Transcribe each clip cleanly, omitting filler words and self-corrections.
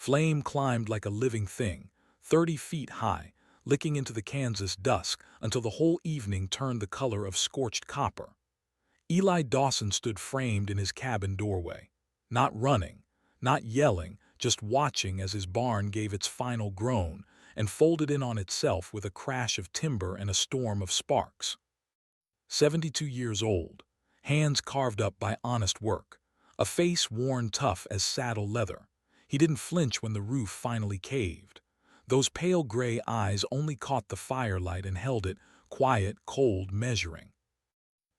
Flame climbed like a living thing, 30 feet high, licking into the Kansas dusk until the whole evening turned the color of scorched copper. Eli Dawson stood framed in his cabin doorway, not running, not yelling, just watching as his barn gave its final groan and folded in on itself with a crash of timber and a storm of sparks. 72 years old, hands carved up by honest work, a face worn tough as saddle leather. He didn't flinch when the roof finally caved. Those pale gray eyes only caught the firelight and held it, quiet, cold, measuring.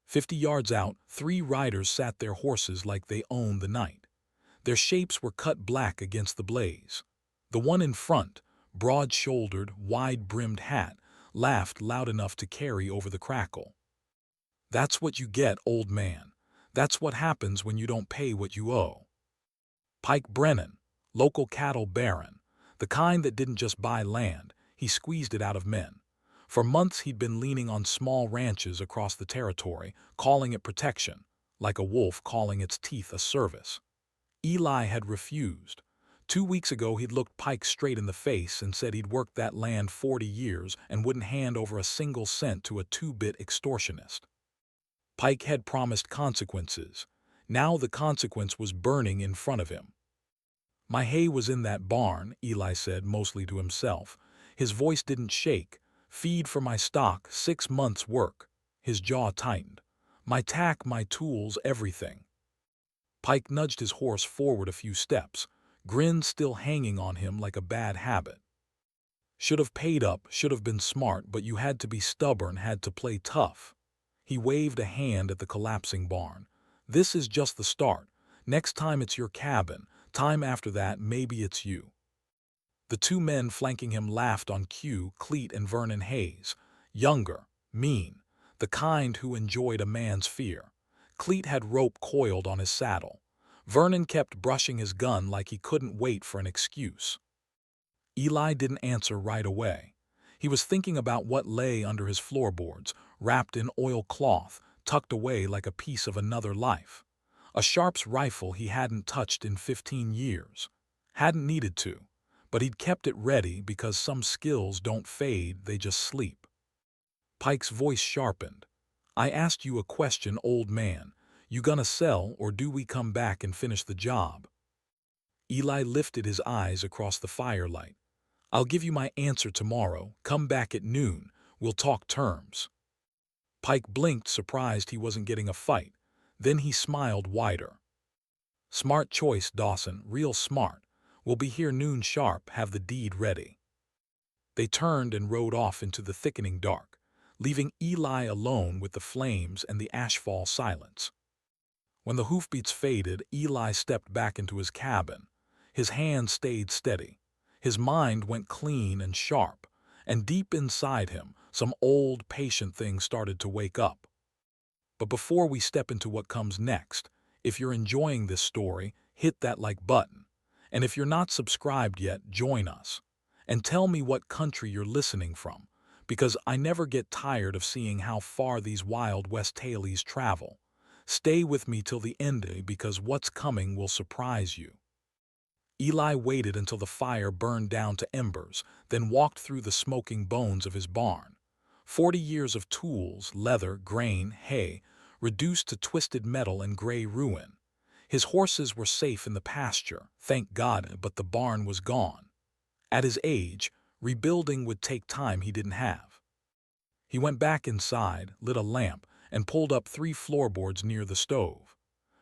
50 yards out, 3 riders sat their horses like they owned the night. Their shapes were cut black against the blaze. The one in front, broad-shouldered, wide-brimmed hat, laughed loud enough to carry over the crackle. "That's what you get, old man. That's what happens when you don't pay what you owe." Pike Brennan, local cattle baron, the kind that didn't just buy land, he squeezed it out of men. For months he'd been leaning on small ranches across the territory, calling it protection, like a wolf calling its teeth a service. Eli had refused. 2 weeks ago he'd looked Pike straight in the face and said he'd worked that land 40 years and wouldn't hand over a single cent to a two-bit extortionist. Pike had promised consequences. Now the consequence was burning in front of him. "My hay was in that barn," Eli said, mostly to himself. His voice didn't shake. "Feed for my stock, 6 months' work." His jaw tightened. "My tack, my tools, everything." Pike nudged his horse forward a few steps, grin still hanging on him like a bad habit. "Should have paid up, should have been smart, but you had to be stubborn, had to play tough." He waved a hand at the collapsing barn. "This is just the start. Next time it's your cabin. Time after that, maybe it's you." The 2 men flanking him laughed on cue, Cleet and Vernon Hayes. Younger, mean, the kind who enjoyed a man's fear. Cleet had rope coiled on his saddle. Vernon kept brushing his gun like he couldn't wait for an excuse. Eli didn't answer right away. He was thinking about what lay under his floorboards, wrapped in oilcloth, tucked away like a piece of another life. A Sharps rifle he hadn't touched in 15 years. Hadn't needed to, but he'd kept it ready because some skills don't fade, they just sleep. Pike's voice sharpened. "I asked you a question, old man. You gonna sell, or do we come back and finish the job?" Eli lifted his eyes across the firelight. "I'll give you my answer tomorrow. Come back at noon. We'll talk terms." Pike blinked, surprised he wasn't getting a fight. Then he smiled wider. "Smart choice, Dawson, real smart. We'll be here noon sharp, have the deed ready." They turned and rode off into the thickening dark, leaving Eli alone with the flames and the ashfall silence. When the hoofbeats faded, Eli stepped back into his cabin. His hand stayed steady. His mind went clean and sharp, and deep inside him, some old, patient thing started to wake up. But before we step into what comes next, if you're enjoying this story, hit that like button. And if you're not subscribed yet, join us. And tell me what country you're listening from, because I never get tired of seeing how far these Wild West tailies travel. Stay with me till the end, because what's coming will surprise you. Eli waited until the fire burned down to embers, then walked through the smoking bones of his barn. 40 years of tools, leather, grain, hay, reduced to twisted metal and gray ruin. His horses were safe in the pasture, thank God, but the barn was gone. At his age, rebuilding would take time he didn't have. He went back inside, lit a lamp, and pulled up 3 floorboards near the stove.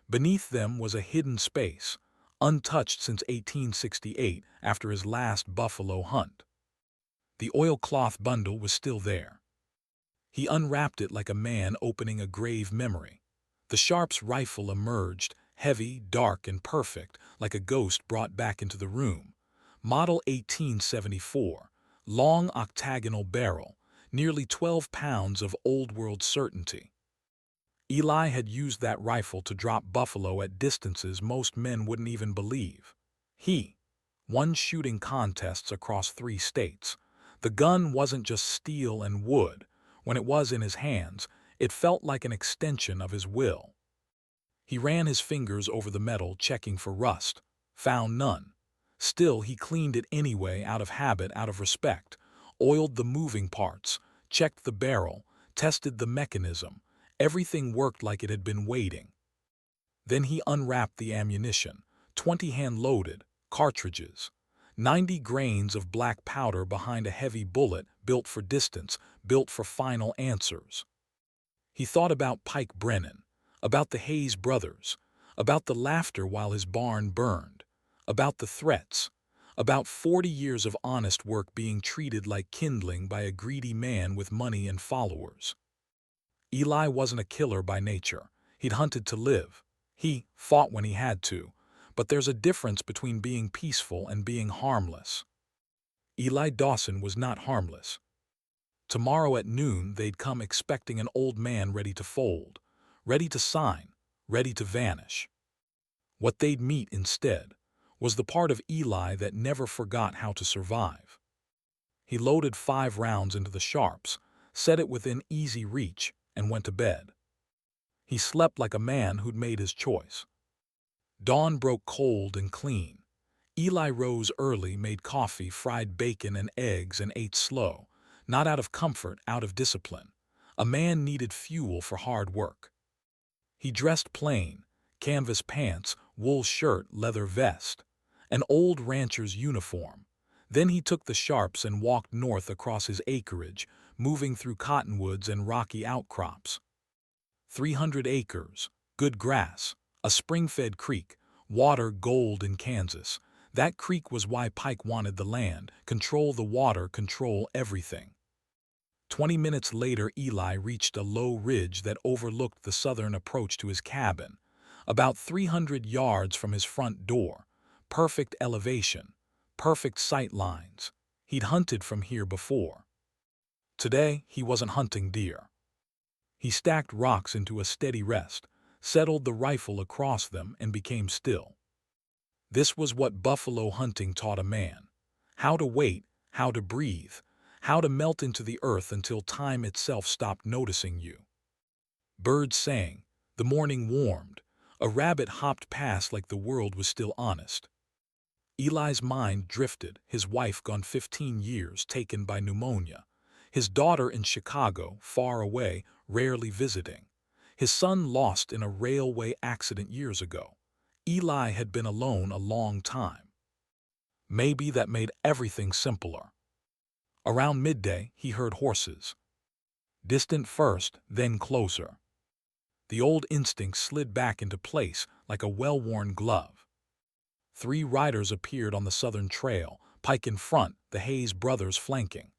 Beneath them was a hidden space, untouched since 1868 after his last buffalo hunt. The oilcloth bundle was still there. He unwrapped it like a man opening a grave memory. The Sharps rifle emerged, heavy, dark, and perfect, like a ghost brought back into the room. Model 1874, long octagonal barrel, nearly 12 pounds of old-world certainty. Eli had used that rifle to drop buffalo at distances most men wouldn't even believe. He won shooting contests across 3 states. The gun wasn't just steel and wood. When it was in his hands, it felt like an extension of his will. He ran his fingers over the metal, checking for rust. Found none. Still, he cleaned it anyway, out of habit, out of respect, oiled the moving parts, checked the barrel, tested the mechanism. Everything worked like it had been waiting. Then he unwrapped the ammunition, 20 hand-loaded cartridges, 90 grains of black powder behind a heavy bullet built for distance, built for final answers. He thought about Pike Brennan, about the Hayes brothers, about the laughter while his barn burned, about the threats, about 40 years of honest work being treated like kindling by a greedy man with money and followers. Eli wasn't a killer by nature. He'd hunted to live. He fought when he had to, but there's a difference between being peaceful and being harmless. Eli Dawson was not harmless. Tomorrow at noon they'd come expecting an old man ready to fold, ready to sign, ready to vanish. What they'd meet instead was the part of Eli that never forgot how to survive. He loaded 5 rounds into the sharps, set it within easy reach, and went to bed. He slept like a man who'd made his choice. Dawn broke cold and clean. Eli rose early, made coffee, fried bacon and eggs, and ate slow, not out of comfort, out of discipline. A man needed fuel for hard work. He dressed plain, canvas pants, wool shirt, leather vest, an old rancher's uniform. Then he took the sharps and walked north across his acreage, moving through cottonwoods and rocky outcrops. 300 acres, good grass, a spring-fed creek, water gold in Kansas. That creek was why Pike wanted the land. Control the water, control everything. 20 minutes later, Eli reached a low ridge that overlooked the southern approach to his cabin, about 300 yards from his front door. Perfect elevation, perfect sight lines. He'd hunted from here before. Today, he wasn't hunting deer. He stacked rocks into a steady rest, settled the rifle across them, and became still. This was what buffalo hunting taught a man: how to wait, how to breathe, how to melt into the earth until time itself stopped noticing you. Birds sang, the morning warmed, a rabbit hopped past like the world was still honest. Eli's mind drifted, his wife gone 15 years, taken by pneumonia, his daughter in Chicago, far away, rarely visiting, his son lost in a railway accident years ago. Eli had been alone a long time. Maybe that made everything simpler. Around midday, he heard horses. Distant first, then closer. The old instinct slid back into place like a well-worn glove. 3 riders appeared on the southern trail, Pike in front, the Hayes brothers flanking.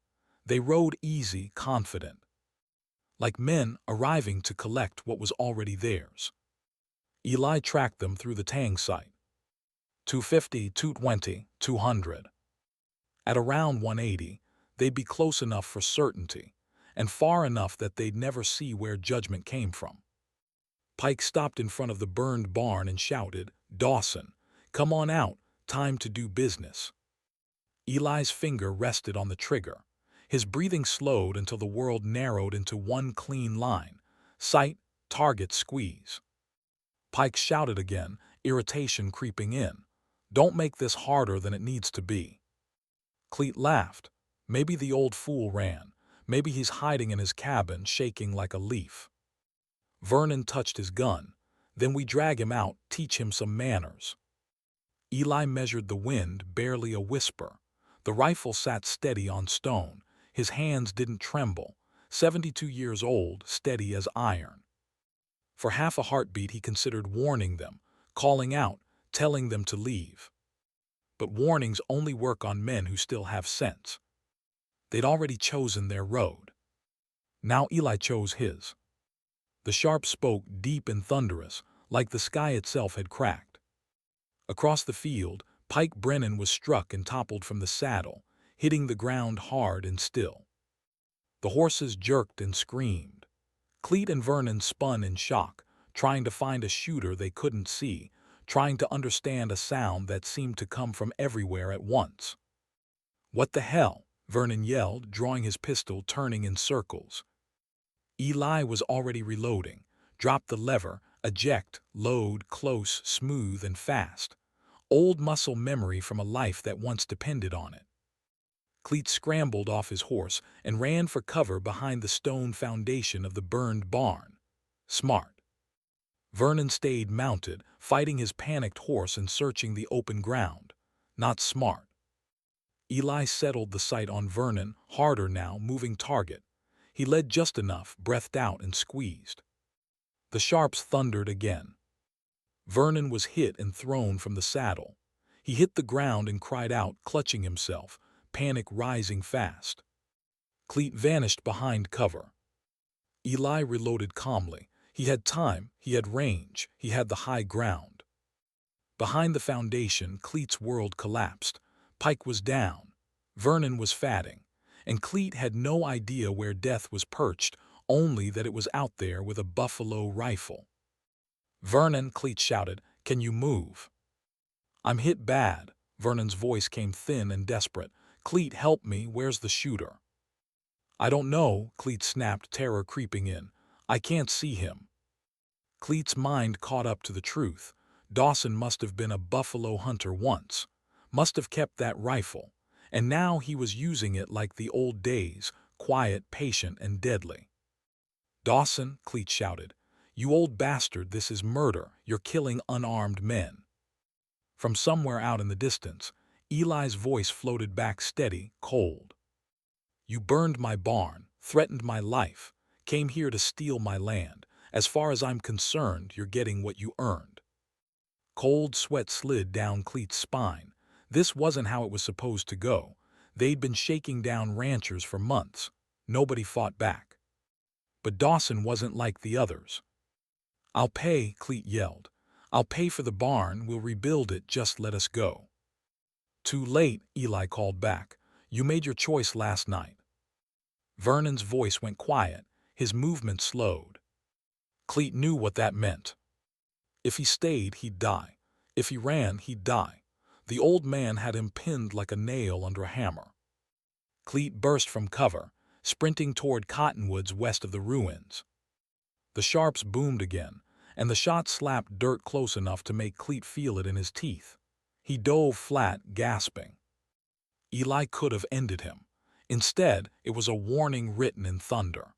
They rode easy, confident, like men arriving to collect what was already theirs. Eli tracked them through the tang site. 250, 220, 200. At around 180, they'd be close enough for certainty, and far enough that they'd never see where judgment came from. Pike stopped in front of the burned barn and shouted, "Dawson, come on out, time to do business." Eli's finger rested on the trigger. His breathing slowed until the world narrowed into one clean line: sight, target, squeeze. Pike shouted again, irritation creeping in, "Don't make this harder than it needs to be." Cleet laughed. Maybe the old fool ran. Maybe he's hiding in his cabin, shaking like a leaf. Vernon touched his gun. Then we drag him out, teach him some manners. Eli measured the wind, barely a whisper. The rifle sat steady on stone. His hands didn't tremble. 72 years old, steady as iron. For half a heartbeat he considered warning them, calling out, telling them to leave. But warnings only work on men who still have sense. They'd already chosen their road. Now Eli chose his. The sharp spoke, deep and thunderous, like the sky itself had cracked. Across the field, Pike Brennan was struck and toppled from the saddle, hitting the ground hard and still. The horses jerked and screamed. Cleet and Vernon spun in shock, trying to find a shooter they couldn't see, trying to understand a sound that seemed to come from everywhere at once. "What the hell?" Vernon yelled, drawing his pistol, turning in circles. Eli was already reloading, dropped the lever, eject, load, close, smooth and fast. old muscle memory from a life that once depended on it. Cleet scrambled off his horse and ran for cover behind the stone foundation of the burned barn. Smart. Vernon stayed mounted, fighting his panicked horse and searching the open ground. Not smart. Eli settled the sight on Vernon, harder now, moving target. He led just enough, breathed out and squeezed. The sharps thundered again. Vernon was hit and thrown from the saddle. He hit the ground and cried out, clutching himself, panic rising fast. Cleet vanished behind cover. Eli reloaded calmly. He had time, he had range, he had the high ground. Behind the foundation, Cleet's world collapsed. Pike was down. Vernon was fatting. And Cleet had no idea where death was perched, only that it was out there with a buffalo rifle. "Vernon," Cleet shouted, "can you move?" "I'm hit bad." Vernon's voice came thin and desperate. "Cleet, help me, where's the shooter?" "I don't know," Cleet snapped, terror creeping in. "I can't see him." Cleet's mind caught up to the truth. Dawson must have been a buffalo hunter once, must have kept that rifle, and now he was using it like the old days, quiet, patient, and deadly. "Dawson," Cleet shouted, "you old bastard, this is murder. You're killing unarmed men." From somewhere out in the distance, Eli's voice floated back steady, cold. "You burned my barn, threatened my life, came here to steal my land. As far as I'm concerned, you're getting what you earned." Cold sweat slid down Cleet's spine. This wasn't how it was supposed to go. They'd been shaking down ranchers for months. Nobody fought back. But Dawson wasn't like the others. "I'll pay," Cleet yelled. "I'll pay for the barn, we'll rebuild it, just let us go." "Too late," Eli called back. "You made your choice last night." Vernon's voice went quiet, his movement slowed. Cleet knew what that meant. If he stayed, he'd die. If he ran, he'd die. The old man had him pinned like a nail under a hammer. Cleet burst from cover, sprinting toward cottonwoods west of the ruins. The sharps boomed again, and the shot slapped dirt close enough to make Cleet feel it in his teeth. He dove flat, gasping. Eli could have ended him. Instead, it was a warning written in thunder.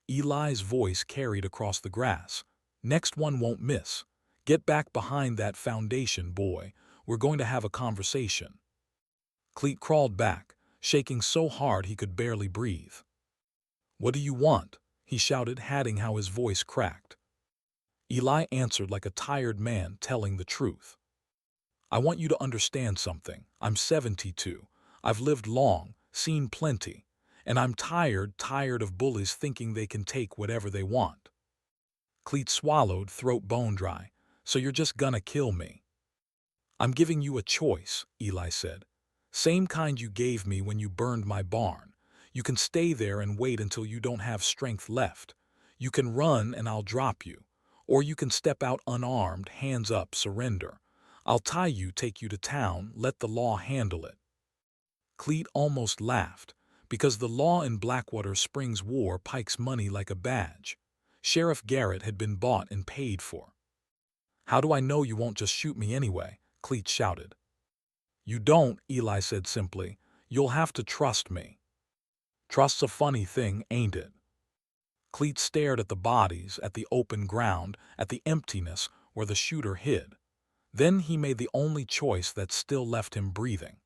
Eli's voice carried across the grass. "Next one won't miss. Get back behind that foundation, boy. We're going to have a conversation." Cleet crawled back, shaking so hard he could barely breathe. "What do you want?" he shouted, hating how his voice cracked. Eli answered like a tired man telling the truth. "I want you to understand something. I'm 72. I've lived long, seen plenty, and I'm tired of bullies thinking they can take whatever they want." Cleet swallowed, throat bone dry. "So you're just gonna kill me?" "I'm giving you a choice," Eli said. "Same kind you gave me when you burned my barn. You can stay there and wait until you don't have strength left. You can run and I'll drop you. Or you can step out unarmed, hands up, surrender. I'll tie you, take you to town, let the law handle it." Cleet almost laughed, because the law in Blackwater Springs wore Pike's money like a badge. Sheriff Garrett had been bought and paid for. "How do I know you won't just shoot me anyway?" Cleet shouted. "You don't," Eli said simply. "You'll have to trust me." "Trust's a funny thing, ain't it?" Cleet stared at the bodies, at the open ground, at the emptiness where the shooter hid. Then he made the only choice that still left him breathing.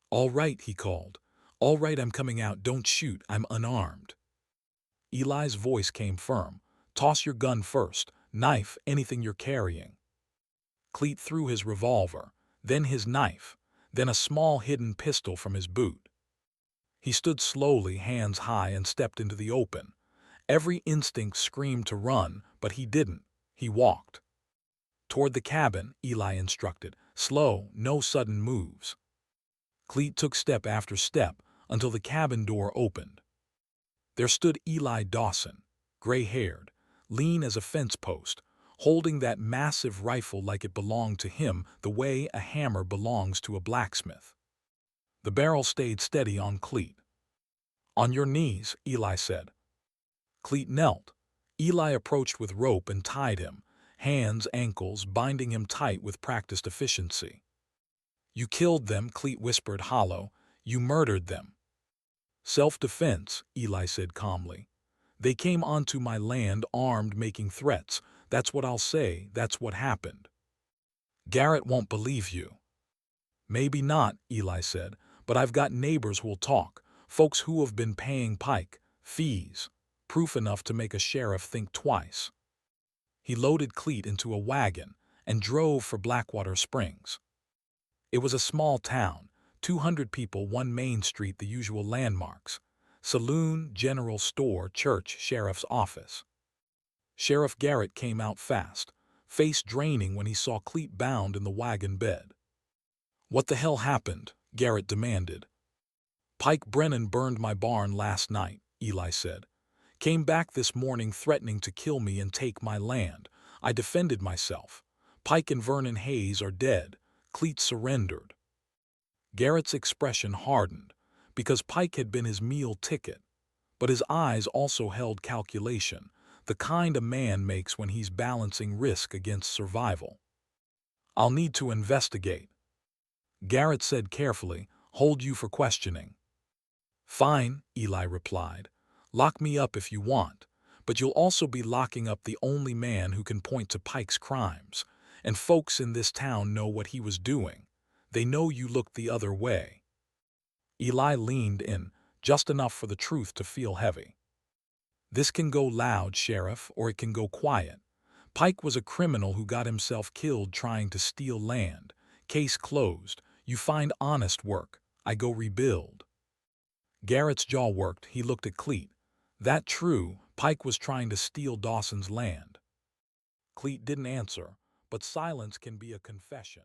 "All right," he called. "All right, I'm coming out. Don't shoot, I'm unarmed." Eli's voice came firm. "Toss your gun first, knife, anything you're carrying." Cleet threw his revolver, then his knife, then a small hidden pistol from his boot. He stood slowly, hands high, and stepped into the open. Every instinct screamed to run, but he didn't. He walked. "Toward the cabin," Eli instructed. "Slow, no sudden moves." Cleet took step after step until the cabin door opened. There stood Eli Dawson, gray-haired, lean as a fence post, holding that massive rifle like it belonged to him the way a hammer belongs to a blacksmith. The barrel stayed steady on Cleet. "On your knees," Eli said. Cleet knelt. Eli approached with rope and tied him, hands, ankles, binding him tight with practiced efficiency. "You killed them," Cleet whispered hollow. "You murdered them." "Self-defense," Eli said calmly. "They came onto my land armed, making threats. That's what I'll say. That's what happened." "Garrett won't believe you." "Maybe not," Eli said, "but I've got neighbors who'll talk, folks who have been paying Pike fees, proof enough to make a sheriff think twice." He loaded Cleet into a wagon and drove for Blackwater Springs. It was a small town, 200 people, one main street, the usual landmarks: saloon, general store, church, sheriff's office. Sheriff Garrett came out fast, face draining when he saw Cleet bound in the wagon bed. "What the hell happened?" Garrett demanded. "Pike Brennan burned my barn last night," Eli said. "Came back this morning threatening to kill me and take my land. I defended myself. Pike and Vernon Hayes are dead. Cleet surrendered." Garrett's expression hardened, because Pike had been his meal ticket, but his eyes also held calculation, the kind a man makes when he's balancing risk against survival. "I'll need to investigate," Garrett said carefully. "Hold you for questioning." "Fine," Eli replied. "Lock me up if you want, but you'll also be locking up the only man who can point to Pike's crimes, and folks in this town know what he was doing. They know you looked the other way." Eli leaned in, just enough for the truth to feel heavy. "This can go loud, Sheriff, or it can go quiet. Pike was a criminal who got himself killed trying to steal land. Case closed. You find honest work. I go rebuild." Garrett's jaw worked. He looked at Cleet. "That true? Pike was trying to steal Dawson's land?" Cleet didn't answer, but silence can be a confession.